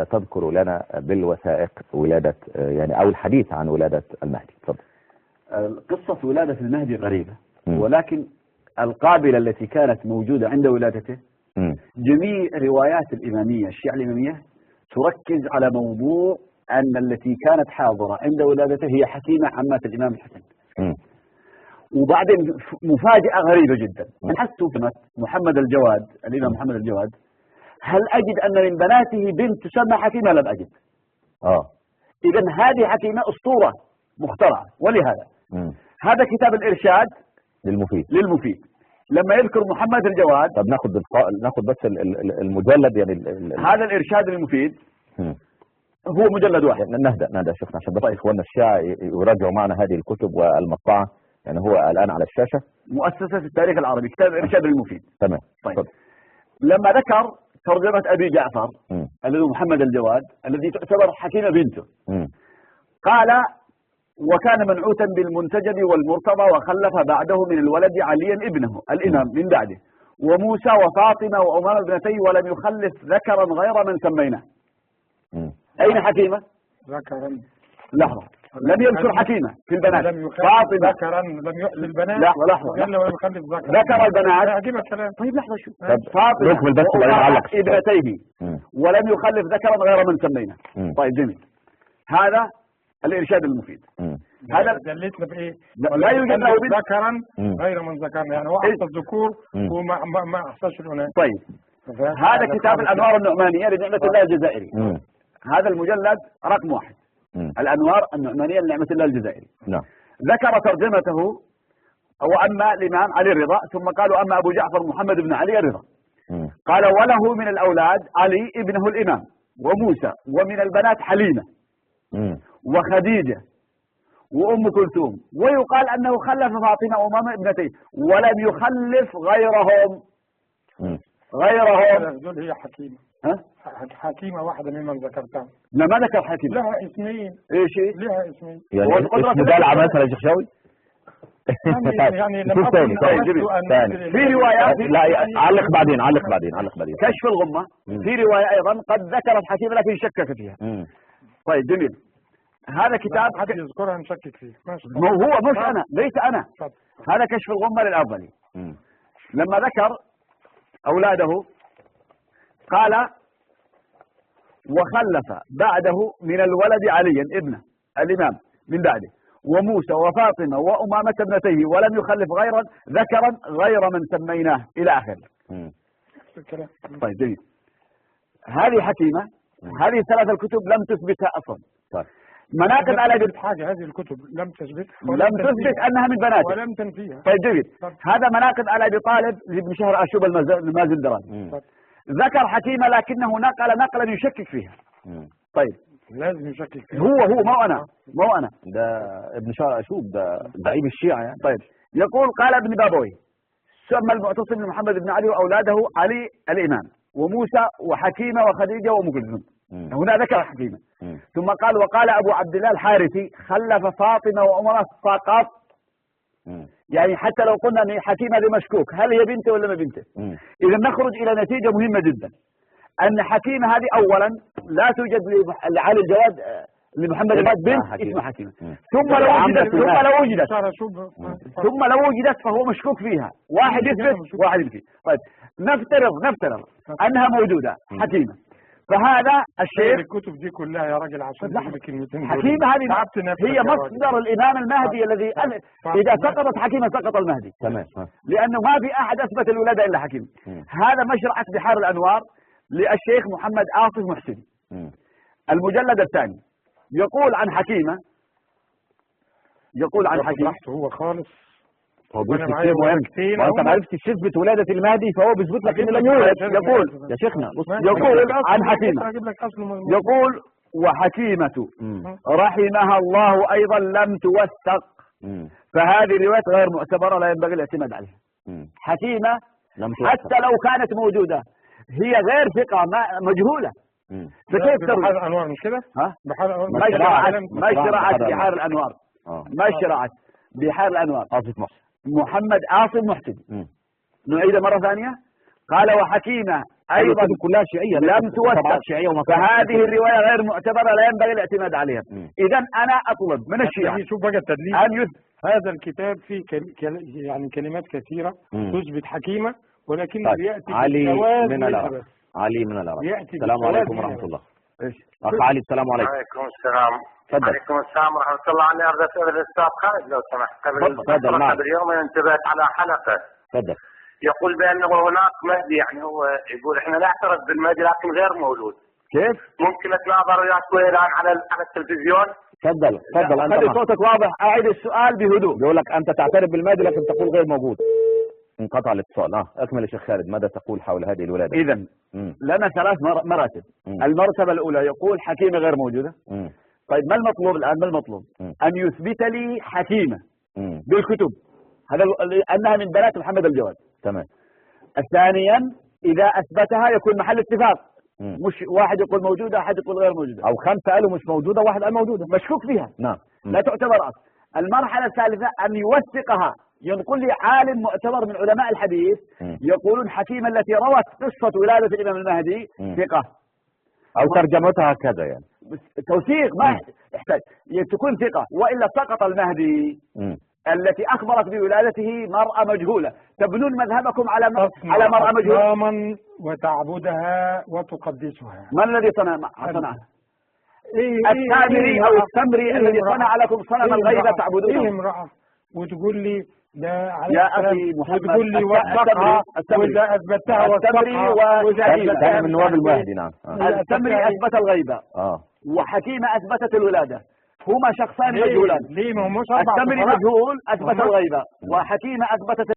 ستذكر لنا بالوثائق ولادة يعني أو الحديث عن ولادة المهدي. تفضل. قصة ولادة المهدي غريبة، ولكن القابلة التي كانت موجودة عند ولادته جميع روايات الإمامية الشيعة الإمامية تركز على موضوع أن التي كانت حاضرة عند ولادته هي حكيمة عمة الإمام الحسن. وبعدين مفاجأة غريبة جدا، بحثت في محمد الجواد، الإمام محمد الجواد، هل أجد أن من بناته بنت تسمى حكيمة؟ لم أجد. إذن هذه حكيمة أسطورة مخترعة. ولهذا هذا كتاب الإرشاد للمفيد لما يذكر محمد الجواد. طب ناخد بس المجلد يعني هذا الإرشاد للمفيد هو مجلد واحد. نهدى شيخنا عشان بس إخواننا الشيعة يراجعوا معنا هذه الكتب والمطبعة، يعني هو الآن على الشاشة مؤسسة التاريخ العربي، كتاب الإرشاد للمفيد. تمام. طيب. لما ذكر ترجمة أبي جعفر الذي محمد الجواد الذي تعتبر حكيمة بنته، قال: وكان منعوتا بالمنتجب والمرتضى وخلف بعده من الولد عليا ابنه الإمام من بعده وموسى وفاطمة وأمام ابنتيه ولم يخلف ذكرا غير من سميناه. أين حكيمة؟ ذكرا. لحظة، لم يذكر حكيمة في البنات. فاطمة ذكرا لم يخلف البنات. لحظة ذكر البنات. طيب لحظة شو. فاطمة ابنتيه ولم يخلف ذكرا غير من سميناه. طيب جميل. هذا الإرشاد المفيد. هذا دلتنا بإيه؟ لا يوجد له ذكرا غير من ذكرنا، يعني هو أحصى الذكور وما أحصاش الأناث. طيب هذا كتاب الأنوار النعمانية لنعمة الله الجزائري. هذا المجلد رقم 1. الأنوار النعمانية لنعمة الله الجزائري. ذكر ترجمته وأما الإمام علي الرضا، ثم قالوا أما أبو جعفر محمد بن علي الرضا. قال: وله من الأولاد علي ابنه الإمام وموسى، ومن البنات حليمة وخديجة وأم كلثوم، ويقال أنه خلف فاطمة وأمام ابنتيه ولم يخلف غيرهم. دول هي حكيمة. حكيمة واحدة ممن ذكرتها. لا ما ذكر حكيمة. لها اسمين. ايش هي؟ لها اسمين. يعني اسم دلع مثلا يا شيخ شاوي؟ يعني لما في روايات. لا علق بعدين. كشف الغمة في رواية أيضا قد ذكرت حكيمة لكن شكك فيها. طيب جميل. هذا كتاب حد يذكرها نشكك فيه. هو مش أنا، ليس أنا. هذا كشف الغمة للأفضلي. لما ذكر أولاده قال: وخلف بعده من الولد عليا ابنه الإمام من بعده وموسى وفاطمة وأمامة ابنتيه ولم يخلف ذكرا غير من سميناه إلى آخره. طيب جميل. هذه حكيمة. هذه الثلاث الكتب لم تثبتها أصلا. مناقب على بنت حاجة. هذه الكتب لم تثبت أنها من بناته ولم تنفيها. طيب جميل. هذا مناقب على أبي طالب لابن شهر أشوب المازندراني. ذكر حكيمة لكنه نقلا يشكك فيها. طيب لازم يشكك فيها. هو مو أنا ده ابن شهر أشوب، ده زعيم الشيعة يعني. طيب يقول: قال ابن بابوي: سمى المعتصم محمد بن علي وأولاده علي الإمام وموسى وحكيمة وخديجة وأم كلثوم. هنا ذكر حكيمة. ثم قال: وقال أبو عبد الله الحارثي خلف فاطمة وعمر فقط. يعني حتى لو قلنا أن حكيمة هذه مشكوك، هل هي بنته ولا ما بنته؟ إذا نخرج إلى نتيجة مهمة جدا، أن حكيمة هذه أولا لا توجد لعلي الجواد لمحمد الجواد بنت اسمها حكيمة. ثم لو وجدت فهو مشكوك فيها. واحد يثبت واحد ينفي. طيب نفترض أنها موجودة حكيمة، فهذا الشيخ. الكتب دي كلها يا راجل عشان حكيمة هذه هي مصدر الإمام المهدي الذي إذا سقطت حكيمة سقط المهدي. تمام. لأنه ما في أحد أثبت الولادة إلا حكيمة. هذا مشرعة بحار الأنوار للشيخ محمد آصف محسن. المجلد الثاني يقول عن حكيمة هو خالص. هو بيثبت شيء مهم، وانت ما عرفتش تثبت ولادة المهدي فهو بيثبت لك انه لم يولد. يقول يا شيخنا يقول عن حكيمة، يقول: وحكيمة رحمها الله أيضا لم توثق، فهذه الروايات غير معتبرة لا ينبغي الاعتماد عليها. حكيمة حتى لو كانت موجودة هي غير ثقة مجهولة. فكيف تروي؟ بحار الأنوار مش كده؟ ما شرعت بحار الأنوار. ما شرعت بحار الأنوار. محمد آصف محسن. نعيد مرة ثانية. قال: وحكيمة ايضا كلها شيعيه لم توثق شيعيه فهذه الروايه غير معتبره لا ينبغي الاعتماد عليها. اذا انا اطلب من الشيعة شوف بقى التدليس ان هذا الكتاب فيه يعني كلمات كثيره تثبت حكيمه، ولكن طيب. ياتي علي بالجواز من منها العراق. بس. علي من العراق. يأتي السلام بالجواز عليكم منها ورحمه بس. الله. اخ علي السلام عليكم. وعليكم السلام. تفضل. وعليكم السلام ورحمه الله. انا اريد اسال الاستاذ خالد لو سمحت. تفضل. نعم. قبل يوم انتبهت على حلقه تفضل. يقول بانه هناك مهدي، يعني هو يقول احنا نعترف بالمهدي لكن غير مولود. كيف؟ ممكن اتناظر وياك شوي الان على التلفزيون؟ تفضل انت. خلي صوتك واضح. اعيد السؤال بهدوء. بيقول لك انت تعترف بالمهدي لكن تقول غير موجود. انقطع الاتصال. اكمل يا شيخ خالد، ماذا تقول حول هذه الولاده؟ اذا لنا ثلاث مراتب. المرتبه الاولى يقول حكيمه غير موجوده. طيب ما المطلوب الان؟ ما المطلوب؟ ان يثبت لي حكيمه بالكتب هذا انها من بنات محمد الجواد. تمام. ثانيا اذا اثبتها يكون محل اتفاق، مش واحد يقول موجوده احد يقول غير موجوده، او خمسه قالوا مش موجوده واحد قال موجوده مشكوك فيها. نعم. لا تعتبر اصل. المرحله الثالثه ان يوثقها، ينقل لي عالم معتبر من علماء الحديث يقولون حكيمه التي روت قصه ولاده الامام المهدي ثقه، او ترجمتها كذا يعني توثيق ما يحتاج تكون ثقه، والا سقط المهدي. التي اخبرت بولادته مرأة مجهولة. تبنون مذهبكم على مرأة مجهولة وتعبدها وتقدسها. من الذي صنعها؟ السامري او السمري الذي صنع لكم صنم الغيبة تعبدونه. ايه امرأة وتقول لي ده على يا اخي محمد، وتقول لي وثقها واذا اثبتها وثقها كان من نواب المهدي. نعم. السمري اثبت الغيبة وحكيمة اثبتت الولادة، هما شخصان مجهولان. ليه ما هموش السمري مجهول اثبت الغيبة وحكيمة اثبتت